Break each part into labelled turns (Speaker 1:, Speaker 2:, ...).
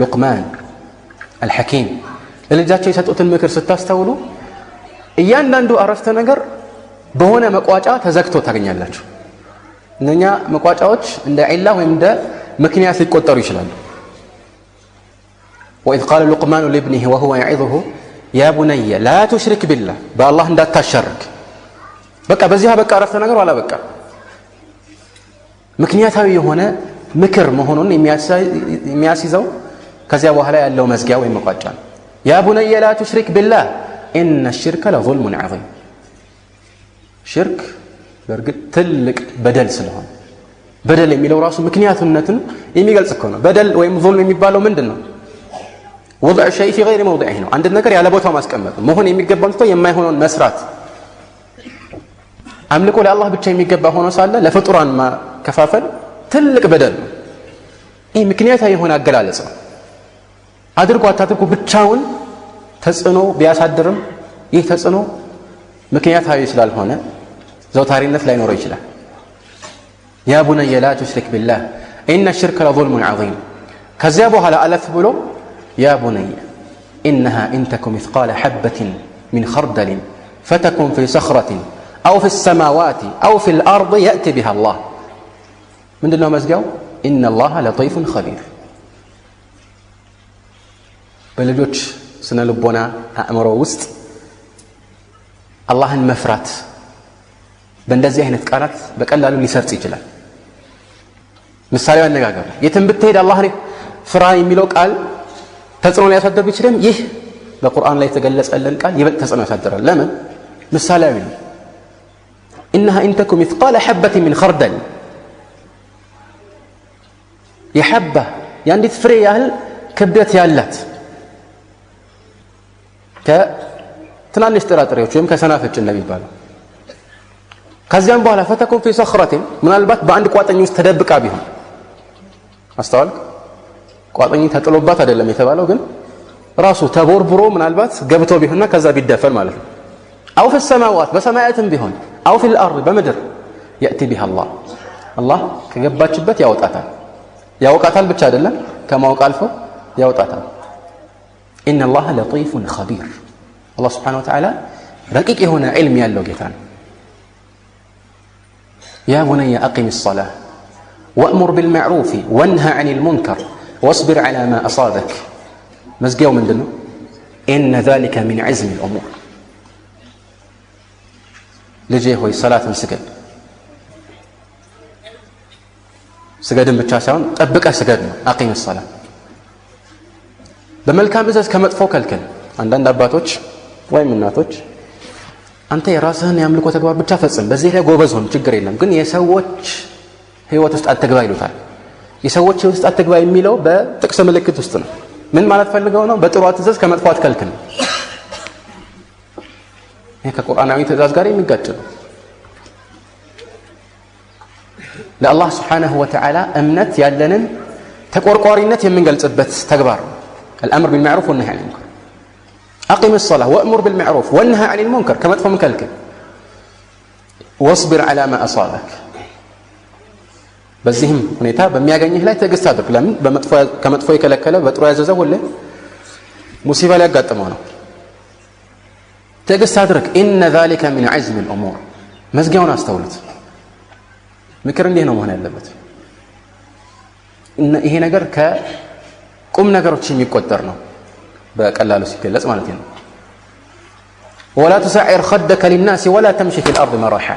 Speaker 1: ሉቅማን አልሐኪም ለልጃቸው የሰጡትን ምክር ስታስተውሉ እያንዳንዱ አረፍተ ነገር በሆነ መቋጫ ተዘግቶ ታገኛላችሁ። እነኛ መቋጫዎች እንደ ዒላ ወይም እንደ ምክንያት ሊቆጠሩ ይችላሉ። وإذ قال لقمان لابنه وهو يعظه يا بني لا تشرك بالله بالله እንዳታሸርክ በቃ በዚህ በቃ አረፍተ ነገር ወላ በቃ ምክንያታዊ የሆነ ምክር መሆኑን የሚያስይዘው ከዚያ በኋላ ያለው መዝጊያ ወይም መቋጫ ነው። يا بني لا تشرك بالله إن الشرك لظلم عظيم ሽርክ በርግጥ ትልቅ በደል ስለሆነ በደል የሚለው ራሱ ምክንያቱነትን የሚገልጽ እኮ ነው። በደል ወይም ዙልም የሚባለው ምንድነው? وضع الشيء في غير موضعه ነው። አንድ ነገር ያለ ቦታው ማስቀመጥ መሆን የሚገባውን ትቶ የማይሆነውን መስራት። አምልኮ ለአላህ ብቻ የሚገባ ሆኖ ሳለ ለፍጡራን ማከፋፈል ትልቅ በደል ነው። ይህ ምክንያታዊ የሆነ አገላለጽ ነው። አድርጎ አታድርጉ ብቻውን ተጽዕኖ ቢያሳድርም ይህ ተጽዕኖ ምክንያታዊ ስላልሆነ ዘውታሪነት ላይኖረው ይችላል። يا بني لا تشرك بالله إن الشرك لظلم عظيم ከዚያ በኋላ አለፍ ብሎ يا بني إنها إن تك مثقال حبة من خردل فتكن في صخرة أو في السماوات أو في الأرض يأتي بها الله من دونه مزجاو إن الله لطيف خبير በልጆች ስነ ልቦና አእምሮ ውስጥ አላህን መፍራት በእንደዚህ አይነት ቃላት በቀላሉ ሊሰርጽ ይችላል። ምሳሌው አነጋገር የትም ብትሄድ አላህን ፍራ የሚለው ቃል ተጽዕኖ ሊያሳድር ቢችልም ይህ በቁርአን ላይ የተገለጸልን ቃል ይበልጥ ተጽዕኖ ያሳድራል። ለምን? ምሳሌያዊ ነው። إنها إن تك مثقال حبة من خردل የሐባ የአንዲት ፍሬ ያህል ክብደት ያላት ከትናንሽ ጥራጥሬዎች ወይም ከሰናፍጭ እንደሚባለው ከዚያም በኋላ ፈተኩን ፊ ሰኽረቲን ምናልባት በአንድ ቋጥኝ ውስጥ ተደብቃ ቢሆን አስተዋል ቋጥኝ ተጥሎባት አይደለም የተባለው ግን ራሱ ተቦርብሮ ምናልባት ገብቶ ቢሆንና ከዛ ቢደፈን ማለት ነው። አው في السماوات በሰማያትም ቢሆን አው في الارض በምድር ياتي بها الله الله ከገባችበት ያውቃታል ብቻ አይደለም ከማወቅ አልፎ ያውጣታል። إن الله لطيف خبير الله سبحانه وتعالى رقيق هنا علم ያለው ጌታ ነው። يا بني أقم الصلاة وأمر بالمعروف وانهى عن المنكر واصبر على ما أصابك مزجاو من دنو إن ذلك من عزم الأمور لجي هو صلاة سجد بتشاسون طبقه سجد أقيم الصلاة በመልካም እዘዝ ከመጥፎ ከልከል። አንዳንድ አባቶች ወይም እናቶች አንተ የራስህን ያምልኮ ተግባር ብቻ ፈጽም በዚህ ላይ ጎበዝ ሁን ችግር የለም ግን የሰዎች ህይወት ውስጥ አትግባ ይሉታል። የሰዎች ህይወት ውስጥ አትግባ የሚለው በጥቅስ ምልክት ውስጥ ነው። ምን ማለት ፈልገው ነው? በጥሩ አትዘዝ ከመጥፎ አትከልክል። ይሄ ከቁርአናዊ ትእዛዝ ጋር የሚጋጭ ነው። ለአላህ Subhanahu Wa Ta'ala እምነት ያለንን ተቆርቋሪነት የምንገልጽበት ተግባር الأمر بالمعروف والنهي عن المنكر أقم الصلاة وأمر بالمعروف والنهي عن المنكر كما تفهم كلك واصبر على ما أصابك بزهم ሁኔታ በሚያገኝህ ላይ ትዕግስት አድርግ። ለምን ከመጥፎ የከለከለ በጥሩ ያዘዘው ሁሉ ሙሲባ ሊያጋጥመው ነው። ትዕግስት አድርግ። إن ذلك من عزم الأمور መዝጊያውን አስተውሉት። ምክር እንዲህ ነው መሆን ያለበት። ይሄ ነገር ቁም ነገሮች የሚቆጠር ነው በቀላሉ ሲገለጽ ማለት ነው። ولا تسعر خدك للناس ولا تمشي في الأرض مرحا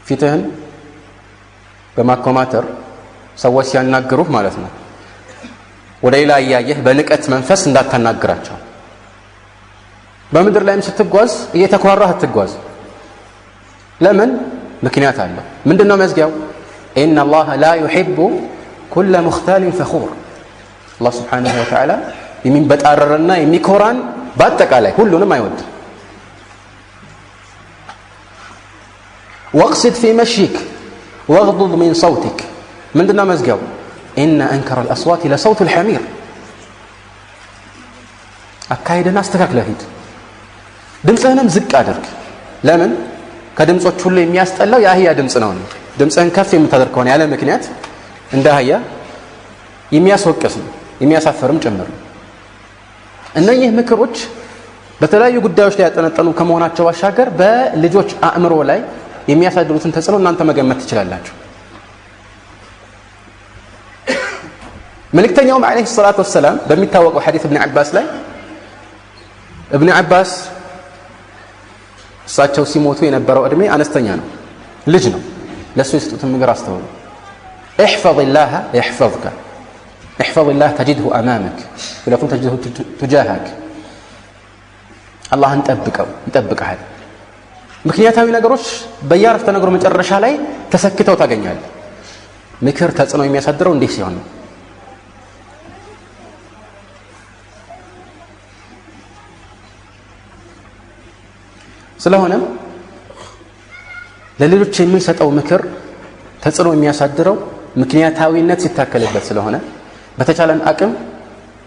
Speaker 1: ፊትህን በማኮማተር ሰዎች ሲያናግሩህ ማለት ነው ወደ ሌላ ያያየህ በንቀት መንፈስ እንዳታናግራቸው። በምድር ላይም ስትጓዝ እየተኳራህ አትጓዝ። ለምን? ምክንያት አለው። ምንድነው መዝጊያው? إن الله لا يحب كل مختال فخور الله سبحانه وتعالى يمين بتقررنا يميكوران باتقالي كلنا ما يود. واقصد في مشيك واغضض من صوتك من دنا مزجاو إن أنكر الأصوات لصوت الحمير أكايدنا استكاكله هيد دمصنا مزق أدرك لمن كدمصوت كله يمياستقلاو يا هي دمصنا ድምጽህን ከፍ የምታደርግ ከሆነ ያለ ምክንያት እንደ አህያ የሚያስወቅስ ነው፣ የሚያሳፍርም ጭምር። እነኚህ ምክሮች በተለያዩ ጉዳዮች ላይ ያጠነጠኑ ከመሆናቸው ባሻገር በልጆች አእምሮ ላይ የሚያሳድሩትን ተጽዕኖ እናንተ መገመት ትችላላችሁ። መልእክተኛውም ዓለይሂ ሰላቱ ወሰላም በሚታወቀው ሐዲስ ኢብኑ አባስ ላይ ኢብኑ አባስ እሳቸው ሲሞቱ የነበረው እድሜ አነስተኛ ነው፣ ልጅ ነው። ለሱ የሰጡትን ምክር አስተውሉ። احفظ الله يحفظك احفظ الله تجده أمامك ولا كنت تجده تجاهك አላህን ጠብቀው ይጠብቅሃል። ምክንያታዊ ነገሮች በያረፍተ ነገሩ መጨረሻ ላይ ተሰክተው ታገኛለህ። ምክር ተጽዕኖ የሚያሳድረው እንዲህ ሲሆን ነው። ስለሆነም ለሌሎች የምንሰጠው ምክር ተጽዕኖ የሚያሳድረው ምክንያታዊነት ሲታከልበት ስለሆነ በተቻለን አቅም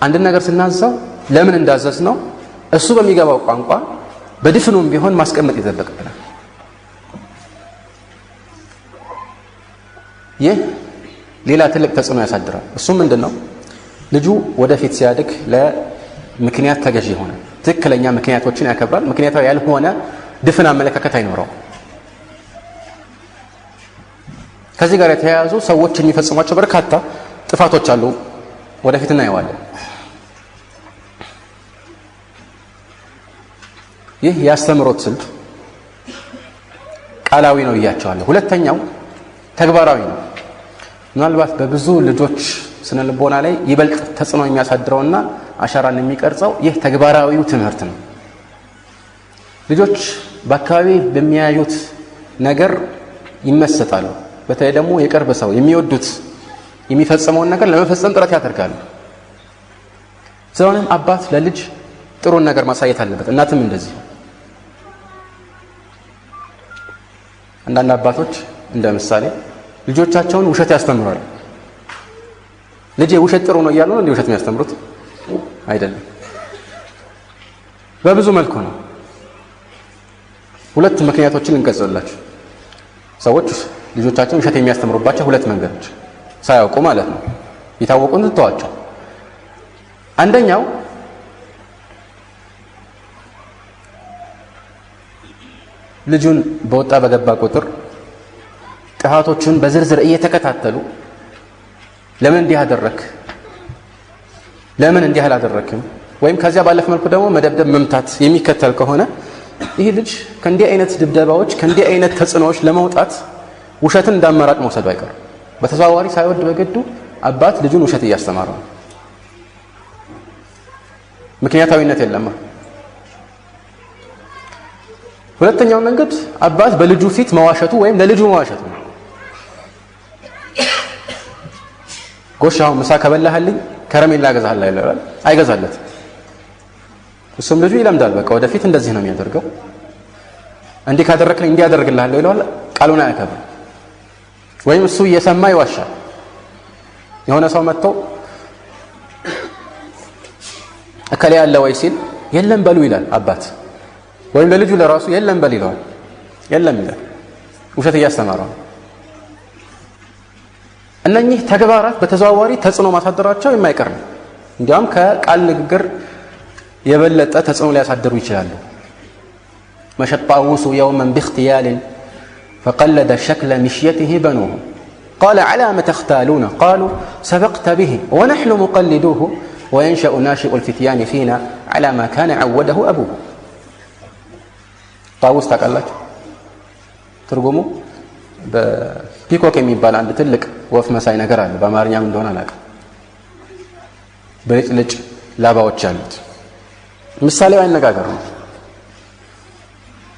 Speaker 1: አንድ ነገር ስናዘው ለምን እንዳዘዝ ነው እሱ በሚገባው ቋንቋ በድፍኑም ቢሆን ማስቀመጥ ይጠበቅብናል። ይህ ሌላ ትልቅ ተጽዕኖ ያሳድራል። እሱም ምንድነው? ልጁ ወደፊት ሲያድግ ለምክንያት ተገዥ ይሆናል። ትክክለኛ ምክንያቶችን ያከብራል። ምክንያታዊ ያልሆነ ድፍን አመለካከት አይኖረው። ከዚህ ጋር የተያያዙ ሰዎች የሚፈጽሟቸው በርካታ ጥፋቶች አሉ። ወደፊት እናየዋለን። ይህ ያስተምሮት ስልት ቃላዊ ነው እያቸዋለሁ። ሁለተኛው ተግባራዊ ነው። ምናልባት በብዙ ልጆች ስነ ልቦና ላይ ይበልጥ ተጽዕኖ የሚያሳድረውና አሻራን የሚቀርጸው ይህ ተግባራዊው ትምህርት ነው። ልጆች በአካባቢ በሚያዩት ነገር ይመሰጣሉ። በተለይ ደግሞ የቅርብ ሰው የሚወዱት የሚፈጽመውን ነገር ለመፈጸም ጥረት ያደርጋሉ። ስለሆነም አባት ለልጅ ጥሩን ነገር ማሳየት አለበት። እናትም እንደዚህ። አንዳንድ አባቶች እንደ ምሳሌ ልጆቻቸውን ውሸት ያስተምራሉ። ልጄ ውሸት ጥሩ ነው እያሉ ነው እንዴ ውሸት የሚያስተምሩት? አይደለም። በብዙ መልኩ ነው። ሁለት ምክንያቶችን ልንቀጽላችሁ። ሰዎች ልጆቻቸውን ውሸት የሚያስተምሩባቸው ሁለት መንገዶች ሳያውቁ ማለት ነው። የታወቁን ትተዋቸው። አንደኛው ልጁን በወጣ በገባ ቁጥር ጥፋቶቹን በዝርዝር እየተከታተሉ ለምን እንዲህ አደረክ፣ ለምን እንዲህ አላደረክም፣ ወይም ከዚያ ባለፈ መልኩ ደግሞ መደብደብ፣ መምታት የሚከተል ከሆነ ይህ ልጅ ከእንዲህ አይነት ድብደባዎች ከእንዲህ አይነት ተጽዕኖዎች ለመውጣት ውሸትን እንዳማራጭ መውሰዱ አይቀርም። በተዘዋዋሪ ሳይወድ በግዱ አባት ልጁን ውሸት እያስተማረ ነው። ምክንያታዊነት የለማ። ሁለተኛው መንገድ አባት በልጁ ፊት መዋሸቱ ወይም ለልጁ መዋሸቱ ነው። ጎሻው ምሳ ከበላህልኝ ከረሜላ እገዛለሁ ይላል። አይገዛለትም። እሱም ልጁ ይለምዳል። በቃ ወደፊት እንደዚህ ነው የሚያደርገው። እንዲህ ካደረክልኝ እንዲህ አደርግልሃለሁ ይለዋል። ቃሉን አያከብርም። ወይም እሱ እየሰማ ይዋሻል። የሆነ ሰው መጥቶ እከሌ ያለ ወይ ሲል የለም በሉ ይላል አባት። ወይም ለልጁ ለራሱ የለም በል ይለዋል። የለም ይላል። ውሸት እያስተማረው። እነኚህ ተግባራት በተዘዋዋሪ ተጽዕኖ ማሳደራቸው የማይቀር ነው። እንዲያውም ከቃል ንግግር የበለጠ ተጽዕኖ ሊያሳድሩ ይችላሉ። መሸጥ ጣውሱ የውመን ቢእክትያል فقلد شكل مشيته بنوه قال على ما تختالون قالوا سبقت به ونحن مقلدوه وينشأ ناشئ الفتيان فينا على ما كان عوده أبوه. طاووس ታውቃላችሁ? ትርጉሙ በፒኮክ የሚባል አንድ ትልቅ ወፍ መሳይ ነገር አለ። በአማርኛም እንደሆነ አላውቅም። በልጭልጭ ላባዎች አሉት። ምሳሌው አነጋገር ነው።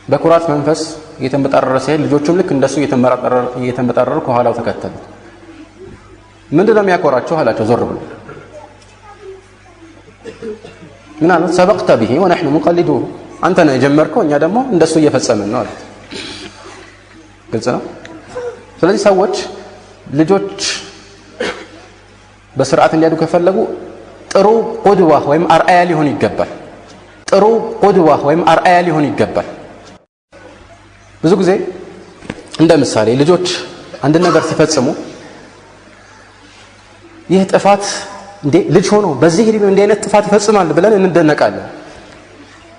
Speaker 1: በኩራት መንፈስ እየተንበጣረረ ሲሄድ ልጆቹም ልክ እንደሱ እየተንበጣረሩ ከኋላው ተከተሉት። ምንድነው የሚያኮራቸው አላቸው ዞር ብሎ። ምን አሉት? ሰበቅተ ቢሂ ወነሕኑ ሙቀሊዱሁ፣ አንተ ነህ የጀመርከው እኛ ደግሞ እንደሱ እየፈጸምን ነው አሉት። ግልጽ ነው። ስለዚህ ሰዎች ልጆች በስርዓት እንዲያድጉ ከፈለጉ ጥሩ ቁድዋ ወይም አርአያ ሊሆን ይገባል። ጥሩ ቁድዋ ወይም አርአያ ሊሆን ይገባል። ብዙ ጊዜ እንደ ምሳሌ ልጆች አንድ ነገር ሲፈጽሙ ይህ ጥፋት እንዴ ልጅ ሆኖ በዚህ ዕድሜው እንዲህ አይነት ጥፋት ይፈጽማል ብለን እንደነቃለን።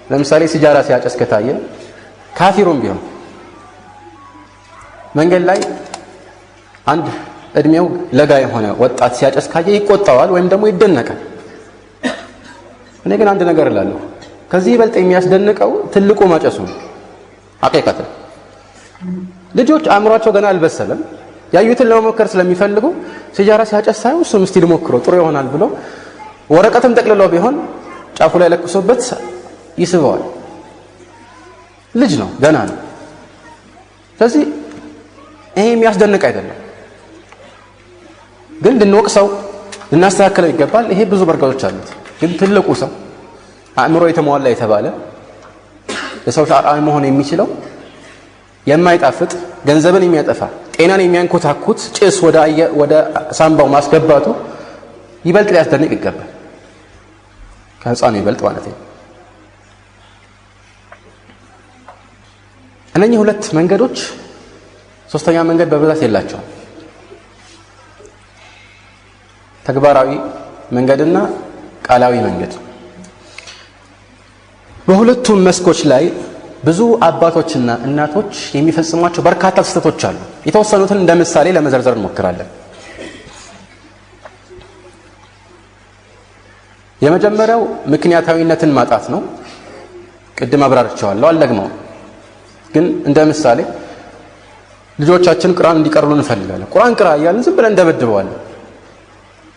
Speaker 1: ለምሳሌ ሲጃራ ሲያጨስ ከታየ ካፊሩም ቢሆን መንገድ ላይ አንድ እድሜው ለጋ የሆነ ወጣት ሲያጨስ ካየ ይቆጣዋል ወይም ደግሞ ይደነቃል። እኔ ግን አንድ ነገር እላለሁ፣ ከዚህ ይበልጥ የሚያስደንቀው ትልቁ ማጨሱ ነው። ሐቂቀት ልጆች አእምሯቸው ገና አልበሰለም። ያዩትን ለመሞከር ስለሚፈልጉ ሲጃራ ሲያጨስ ሳይሆን እሱም እስቲ ልሞክረው ጥሩ ይሆናል ብሎ ወረቀትም ጠቅልሎ ቢሆን ጫፉ ላይ ለክሶበት ይስበዋል። ልጅ ነው፣ ገና ነው። ስለዚህ ይሄ የሚያስደንቅ አይደለም፣ ግን ልንወቅሰው ልናስተካክለው ይገባል። ይሄ ብዙ በርካቶች አሉት። ግን ትልቁ ሰው አእምሮ የተሟላ የተባለ ለሰው አርአያ መሆን የሚችለው የማይጣፍጥ ገንዘብን የሚያጠፋ ጤናን የሚያንኮታኩት ጭስ ወደ ሳምባው ማስገባቱ ይበልጥ ሊያስደንቅ ይገባል፣ ከህፃኑ ይበልጥ ማለት ነው። እነኚህ ሁለት መንገዶች ሶስተኛ መንገድ በብዛት የላቸውም። ተግባራዊ መንገድና ቃላዊ መንገድ። በሁለቱም መስኮች ላይ ብዙ አባቶችና እናቶች የሚፈጽሟቸው በርካታ ስህተቶች አሉ። የተወሰኑትን እንደ ምሳሌ ለመዘርዘር እንሞክራለን። የመጀመሪያው ምክንያታዊነትን ማጣት ነው። ቅድም አብራርቼዋለሁ፣ አልደግመውም። ግን እንደ ምሳሌ ልጆቻችን ቁርአን እንዲቀርሉ እንፈልጋለን። ቁርአን ቅራ እያልን ዝም ብለን እንደበድበዋለን።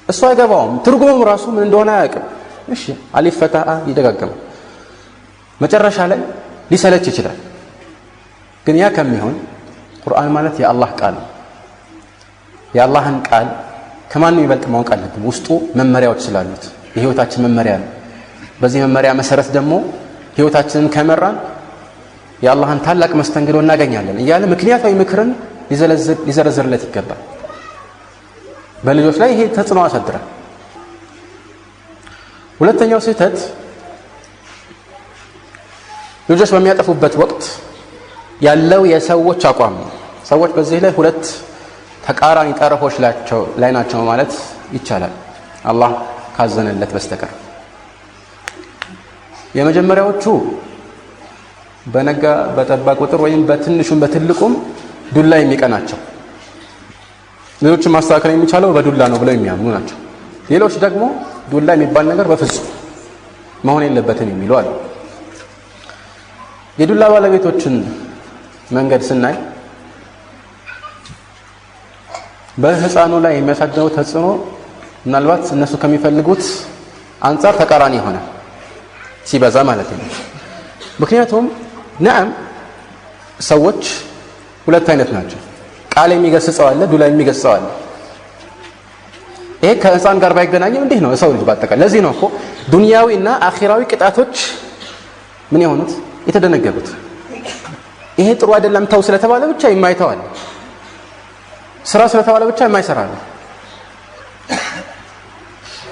Speaker 1: እሱ አይገባውም፣ ትርጉሙም ራሱ ምን እንደሆነ አያውቅም። እሺ አሊፍ ፈታአ ይደጋገማል፣ መጨረሻ ላይ ሊሰለች ይችላል። ግን ያ ከሚሆን ቁርአን ማለት የአላህ ቃል ነው። የአላህን ቃል ከማንም ይበልጥ ማወቅ አለብን። ውስጡ መመሪያዎች ስላሉት የህይወታችን መመሪያ ነው። በዚህ መመሪያ መሰረት ደግሞ ህይወታችንን ከመራን የአላህን ታላቅ መስተንግዶ እናገኛለን እያለ ምክንያታዊ ምክርን ሊዘረዝርለት ይገባል። በልጆች ላይ ይሄ ተጽዕኖ ያሳድራል። ሁለተኛው ስህተት ልጆች በሚያጠፉበት ወቅት ያለው የሰዎች አቋም ነው። ሰዎች በዚህ ላይ ሁለት ተቃራኒ ጠረፎች ላይ ናቸው ማለት ይቻላል፣ አላህ ካዘነለት በስተቀር። የመጀመሪያዎቹ በነጋ በጠባ ቁጥር ወይም በትንሹም በትልቁም ዱላ የሚቀናቸው፣ ሌሎችን ማስተካከል የሚቻለው በዱላ ነው ብለው የሚያምኑ ናቸው። ሌሎች ደግሞ ዱላ የሚባል ነገር በፍጹም መሆን የለበትም የሚሉ አሉ። የዱላ ባለቤቶችን መንገድ ስናይ በህፃኑ ላይ የሚያሳድረው ተጽዕኖ ምናልባት እነሱ ከሚፈልጉት አንጻር ተቃራኒ ሆነ ሲበዛ ማለት ነው። ምክንያቱም ነዓም ሰዎች ሁለት አይነት ናቸው። ቃል የሚገስጸው አለ፣ ዱላ የሚገስጸው አለ። ይሄ ከህፃን ጋር ባይገናኝም እንዲህ ነው ሰው ልጅ ባጠቃላይ። ለዚህ ነው እኮ ዱንያዊ እና አኺራዊ ቅጣቶች ምን የሆኑት የተደነገጉት። ይሄ ጥሩ አይደለም ተው ስለተባለ ብቻ የማይተው አለ፣ ስራ ስለተባለ ብቻ የማይሰራ አለ።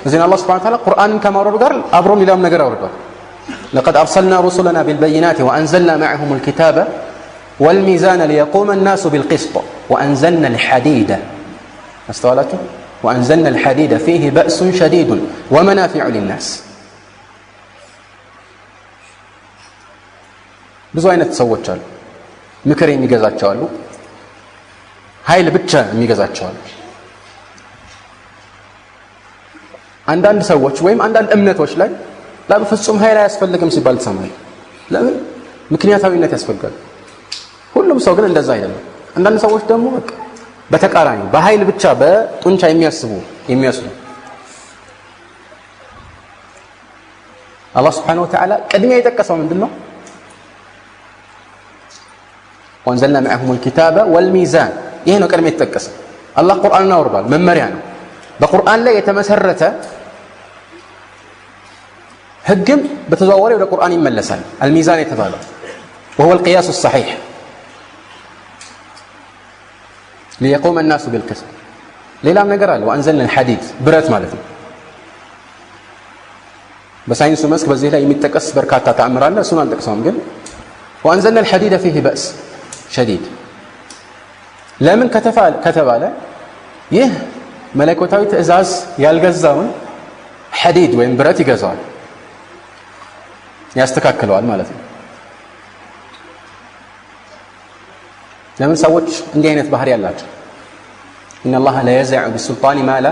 Speaker 1: እዚህ አላህ ሱብሓነሁ ወተዓላ ቁርአንን ከማውረዱ ጋር አብሮ ሌላም ነገር አውርዷል። لقد أرسلنا رسلنا بالبينات وأنزلنا معهم الكتاب والميزان ليقوم الناس بالقسط وأنزلنا الحديد استوعبتوا وأنزلنا الحديد فيه بأس شديد ومنافع للناس ብዙ አይነት ሰዎች አሉ። ምክር የሚገዛቸው አሉ፣ ኃይል ብቻ የሚገዛቸው አሉ። አንዳንድ ሰዎች ወይም አንዳንድ እምነቶች ላይ ለፍጹም ኃይል አያስፈልግም ሲባል ተሰማኝ። ለምን? ምክንያታዊነት ያስፈልጋል። ሁሉም ሰው ግን እንደዛ አይደለም። አንዳንድ ሰዎች ደግሞ በተቃራኒ በኃይል ብቻ በጡንቻ የሚያስቡ አላህ Subhanahu Wa Ta'ala ቅድሚያ የጠቀሰው ምንድነው? وأنزلنا معهم الكتاب والميزان ይሄ ነው ቅድሚያ የተጠቀሰው። አላህ ቁርአንን አውርዷል፣ መመሪያ ነው። በቁርአን ላይ የተመሰረተ ህግም በተዘዋዋሪ ወደ ቁርአን ይመለሳል። አልሚዛን የተባለው وهو القياس الصحيح ليقوم الناس بالقسط። ሌላም ነገር አለ። وأنزلنا الحديد ብረት ማለት ነው። በሳይንሱ መስክ በዚህ ላይ የሚጠቀስ በርካታ ተአምር አለ። እሱን አልጠቅሰውም። ግን وأنزلنا الحديد فيه بأس شديد ለምን ከተባለ ይህ መለኮታዊ ትእዛዝ ያልገዛውን ሐዲድ ወይም ብረት ይገዛዋል፣ ያስተካክለዋል ማለት ነው። ለምን ሰዎች እንዲህ አይነት ባህሪ ያላቸው? ኢነላህ ላ የዘዑ ቢሱልጣኒ ማ ላ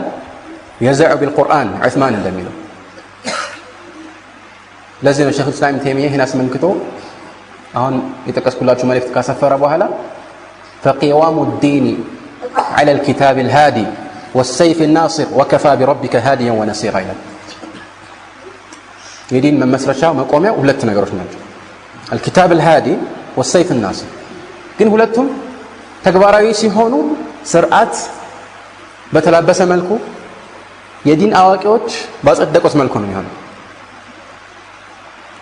Speaker 1: የዘዑ ቢልቁርአን ዑስማን እንደሚለው። ለዚህ ነው ሸይኹል ኢስላም ኢብኑ ተይሚያ ይህን አስመልክቶ አሁን የጠቀስኩላችሁ መልእክት ካሰፈረ በኋላ ፈቂዋሙ ዲኒ ዐላ ልኪታብ ልሃዲ ወሰይፍ ናሲር ወከፋ ቢረቢከ ሃዲያን ወነሲራ ይላል። የዲን መመስረቻ መቆሚያው ሁለት ነገሮች ናቸው፣ አልኪታብ ልሃዲ ወሰይፍ ናሲር። ግን ሁለቱም ተግባራዊ ሲሆኑ ስርዓት በተላበሰ መልኩ የዲን አዋቂዎች ባጸደቁት መልኩ ነው የሚሆነው።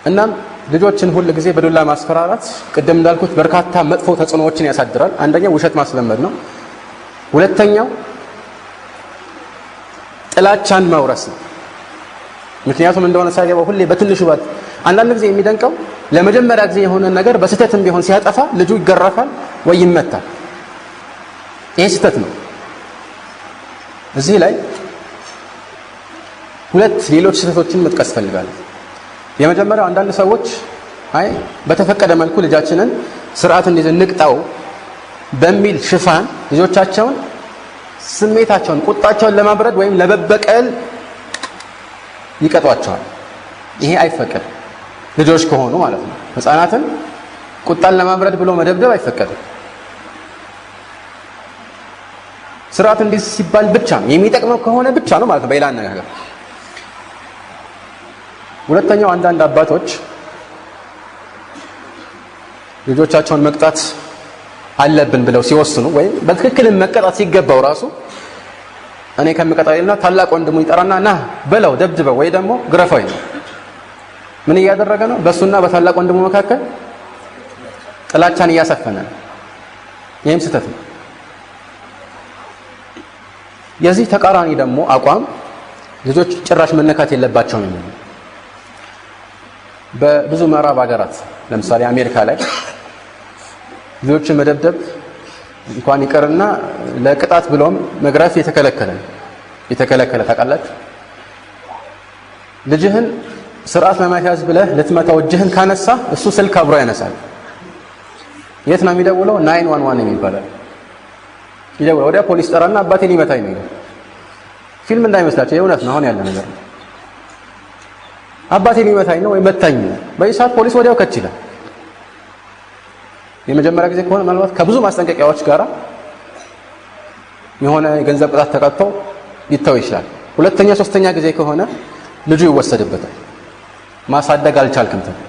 Speaker 1: እናም ልጆችን ሁል ጊዜ በዱላ ማስፈራራት ቅድም እንዳልኩት በርካታ መጥፎ ተጽዕኖዎችን ያሳድራል። አንደኛው ውሸት ማስለመድ ነው። ሁለተኛው ጥላቻን መውረስ ነው። ምክንያቱም እንደሆነ ሳይገባው ሁሌ በትንሹ ባት አንዳንድ ጊዜ የሚደንቀው ለመጀመሪያ ጊዜ የሆነ ነገር በስህተትም ቢሆን ሲያጠፋ ልጁ ይገረፋል ወይ ይመታል። ይሄ ስህተት ነው። እዚህ ላይ ሁለት ሌሎች ስህተቶችን መጥቀስ ፈልጋለሁ። የመጀመሪያው አንዳንድ ሰዎች አይ በተፈቀደ መልኩ ልጃችንን ስርዓት እንዲይዝ እንቅጣው በሚል ሽፋን ልጆቻቸውን ስሜታቸውን ቁጣቸውን ለማብረድ ወይም ለመበቀል ይቀጧቸዋል። ይሄ አይፈቀድም። ልጆች ከሆኑ ማለት ነው። ህፃናትን ቁጣን ለማብረድ ብሎ መደብደብ አይፈቀድም። ስርዓት እንዲይዝ ሲባል ብቻ ነው የሚጠቅመው ከሆነ ብቻ ነው ማለት ነው በሌላ አነጋገር። ሁለተኛው አንዳንድ አባቶች ልጆቻቸውን መቅጣት አለብን ብለው ሲወስኑ ወይም በትክክል መቀጣት ሲገባው ራሱ እኔ ከምቀጣው ይልና ታላቅ ወንድሙ ይጠራና ና በለው ደብድበው ወይ ደግሞ ግረፈው ነው። ምን እያደረገ ነው? በሱና በታላቅ ወንድሙ መካከል ጥላቻን እያሰፈነ ነው። ይህም ስህተት ነው። የዚህ ተቃራኒ ደግሞ አቋም ልጆች ጭራሽ መነካት የለባቸውም የሚል ነው። በብዙ ምዕራብ ሀገራት ለምሳሌ አሜሪካ ላይ ልጆችን መደብደብ እንኳን ይቀርና ለቅጣት ብሎም መግረፍ የተከለከለ ታውቃላችሁ። ልጅህን ስርዓት ለማስያዝ ብለህ ልትመታው እጅህን ካነሳ እሱ ስልክ አብሮ ያነሳል። የት ነው የሚደውለው? 911 የሚባለው ይደውላል። ወዲያ ፖሊስ ጠራና አባቴን ይመታኝ ነው። ፊልም እንዳይመስላችሁ የእውነት ነው፣ አሁን ያለ ነገር ነው። አባቴን ይመታኝ ነው ወይ መታኝ ነው። በዚህ ሰዓት ፖሊስ ወዲያው ከች ይላል። የመጀመሪያ ጊዜ ከሆነ ምናልባት ከብዙ ማስጠንቀቂያዎች ጋር የሆነ የገንዘብ ቅጣት ተቀጥቶ ሊተው ይችላል። ሁለተኛ ሶስተኛ ጊዜ ከሆነ ልጁ ይወሰድበታል። ማሳደግ አልቻልክም ተብሎ።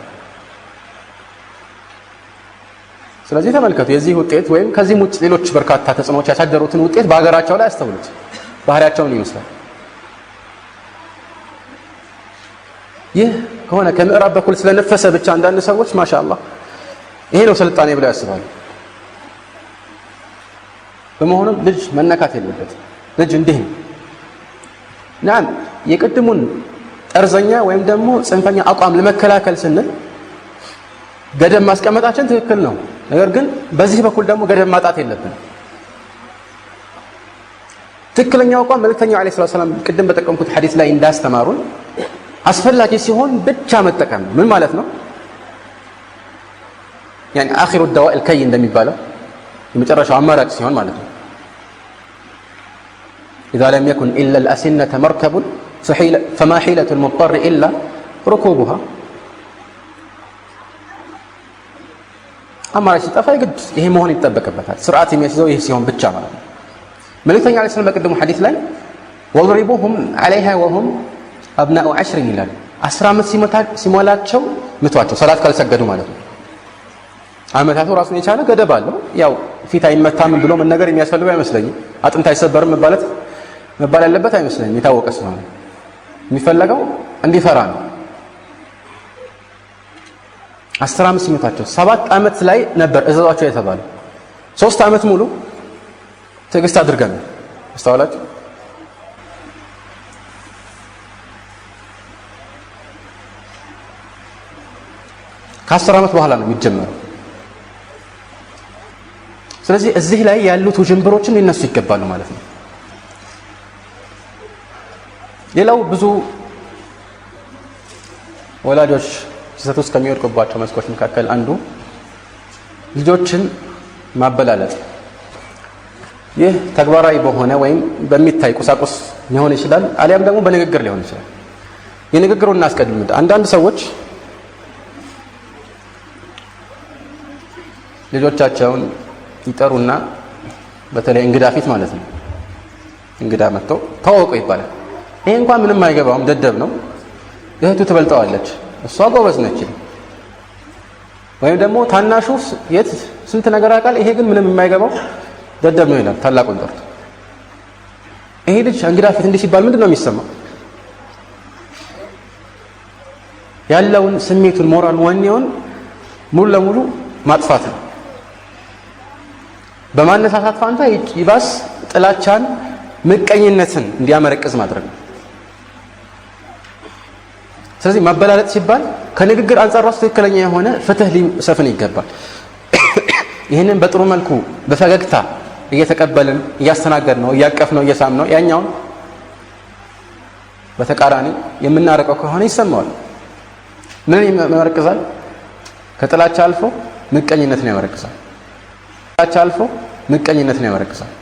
Speaker 1: ስለዚህ ተመልከቱ የዚህ ውጤት ወይም ከዚህም ውጭ ሌሎች በርካታ ተጽዕኖዎች ያሳደሩትን ውጤት በሀገራቸው ላይ አስተውሉት። ባህሪያቸውን ይመስላል። ይህ ከሆነ ከምዕራብ በኩል ስለነፈሰ ብቻ አንዳንድ ሰዎች ማሻአላህ ይሄ ነው ስልጣኔ ብለው ያስባሉ። በመሆኑም ልጅ መነካት የለበትም። ልጅ እንዲህ ነው። ናም የቅድሙን ጠርዘኛ ወይም ደግሞ ጽንፈኛ አቋም ለመከላከል ስንል ገደብ ማስቀመጣችን ትክክል ነው። ነገር ግን በዚህ በኩል ደግሞ ገደብ ማጣት የለብንም። ትክክለኛው አቋም መልእክተኛው ዓለይሂ ሰላቱ ወሰላም ቅድም በጠቀምኩት ሐዲስ ላይ እንዳስተማሩን አስፈላጊ ሲሆን ብቻ መጠቀም ነው። ምን ማለት ነው? يعني آخر الدواء الكي እንደሚባለው የመጨረሻው አማራጭ ሲሆን ማለት ነው። إذا لم يكن إلا الأسنة مركب فما حيلة المضطر إلا ركوبها አማራጭ ሲጠፋ የግድ ይሄ መሆን ይጠበቅበታል። ስርዓት የሚያስይዘው ይሄ ሲሆን ብቻ ማለት ነው። መልእክተኛው ዓለይሂ ሰላም በቀደሙ ሐዲስ ላይ ወضربوهم عليها وهم أبناء 10 ይላል። 15 ሲሞላቸው ምቷቸው፣ ሰላት ካልሰገዱ ማለት ነው። አመታቱ ራሱን የቻለ ገደብ አለው። ያው ፊት አይመታም ብሎ መነገር የሚያስፈልገው አይመስለኝም። አጥንት አይሰበርም መባል ያለበት አይመስለኝም። የታወቀ ስለሆነ የሚፈለገው እንዲፈራ ነው። 15 ሲመታቸው 7 ዓመት ላይ ነበር እዘዟቸው የተባለው። 3 ዓመት ሙሉ ትዕግስት አድርገን አስተዋላችሁ። ከ10 ዓመት በኋላ ነው የሚጀመረው። ስለዚህ እዚህ ላይ ያሉት ውዥንብሮችን ሊነሱ ይገባሉ ማለት ነው። ሌላው ብዙ ወላጆች ስህተት ውስጥ ከሚወድቁባቸው መስኮች መካከል አንዱ ልጆችን ማበላለጥ። ይህ ተግባራዊ በሆነ ወይም በሚታይ ቁሳቁስ ሊሆን ይችላል፣ አሊያም ደግሞ በንግግር ሊሆን ይችላል። የንግግሩን እናስቀድም። አንዳንድ ሰዎች ልጆቻቸውን ይጠሩና በተለይ እንግዳ ፊት ማለት ነው፣ እንግዳ መጥቶ ተዋወቁ ይባላል። ይሄ እንኳን ምንም አይገባውም፣ ደደብ ነው፣ እህቱ ትበልጠዋለች፣ እሷ ጎበዝ ነች። ወይም ደግሞ ታናሹ የት ስንት ነገር ያውቃል፣ ይሄ ግን ምንም የማይገባው ደደብ ነው ይላል ታላቁን ጠርቶ። ይሄ ልጅ እንግዳ ፊት እንዲህ ሲባል ምንድን ነው የሚሰማው? ያለውን ስሜቱን፣ ሞራል፣ ወኔውን ሙሉ ለሙሉ ማጥፋት ነው። በማነሳሳት ፋንታ ይባስ ጥላቻን፣ ምቀኝነትን እንዲያመረቅዝ ማድረግ ነው። ስለዚህ ማበላለጥ ሲባል ከንግግር አንጻር ራሱ ትክክለኛ የሆነ ፍትህ ሊሰፍን ይገባል። ይህንን በጥሩ መልኩ በፈገግታ እየተቀበልን እያስተናገድ ነው፣ እያቀፍ ነው፣ እየሳም ነው። ያኛውን በተቃራኒ የምናረቀው ከሆነ ይሰማዋል። ምን ያመረቅዛል? ከጥላቻ አልፎ ምቀኝነትን ያመረቅዛል። ጥላቻ አልፎ ምቀኝነትን ያመረቅዛል።